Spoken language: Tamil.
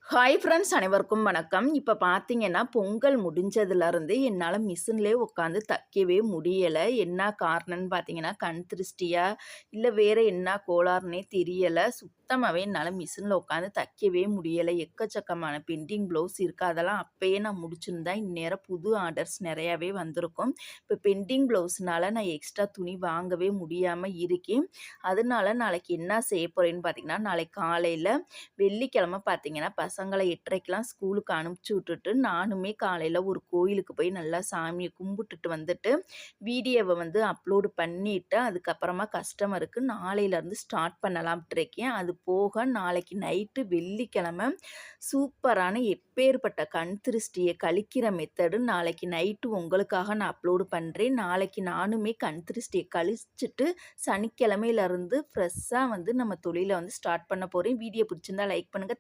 ஹாய் ஃப்ரெண்ட்ஸ், அனைவருக்கும் வணக்கம். இப்போ பார்த்தீங்கன்னா, பொங்கல் முடிஞ்சதுலேருந்து என்னால மிஷின்லேயே உட்காந்து தைக்கவே முடியல. என்ன காரணம்னு பார்த்தீங்கன்னா, கண் திருஷ்டியா, இல்ல வேற என்ன கோளாறுன்னே தெரியல. சுத்தமாவே என்னால மிஷின்ல உட்காந்து தைக்கவே முடியல. எக்கச்சக்கமான பெண்டிங் ப்ளவுஸ் இருக்கு. அதெல்லாம் அப்பயே நான் முடிச்சிருந்தா, இந்நேரம் புது ஆர்டர்ஸ் நெறையாவே வந்திருக்கும். இப்போ பெண்டிங் ப்ளவுஸ்னால நான் எக்ஸ்ட்ரா துணி வாங்கவே முடியாம இருக்கேன். அதனால நாளைக்கு என்ன செய்ய போறேன்னு பார்த்தீங்கன்னா, நாளைக்கு காலையில வெள்ளிக்கிழமை பார்த்தீங்கன்னா, பசங்கள 8:30க்கெல்லாம் ஸ்கூலுக்கு அனுப்பிச்சி விட்டுட்டு, நானுமே காலையில ஒரு கோயிலுக்கு போய் நல்லா சாமிய கும்பிட்டுட்டு வந்துட்டு, வீடியோவ வந்து அப்லோடு பண்ணிட்டு, அதுக்கப்புறமா கஸ்டமருக்கு நாளையிலேருந்து ஸ்டார்ட் பண்ணலாம்ட்டு இருக்கேன். அது போக நாளைக்கு நைட்டு வெள்ளிக்கிழமை சூப்பரான எப்பேர்ப்பட்ட கண் திருஷ்டிய கழிக்கிற மெத்தடு நாளைக்கு நைட்டு உங்களுக்காக நான் அப்லோடு பண்ணுறேன். நாளைக்கு நானுமே கண் திருஷ்டிய கழிச்சிட்டு, சனிக்கிழமையிலேருந்து ஃப்ரெஷ்ஷாக வந்து நம்ம தொழில வந்து ஸ்டார்ட் பண்ண போறேன். வீடியோ பிடிச்சிருந்தா லைக் பண்ணுங்க.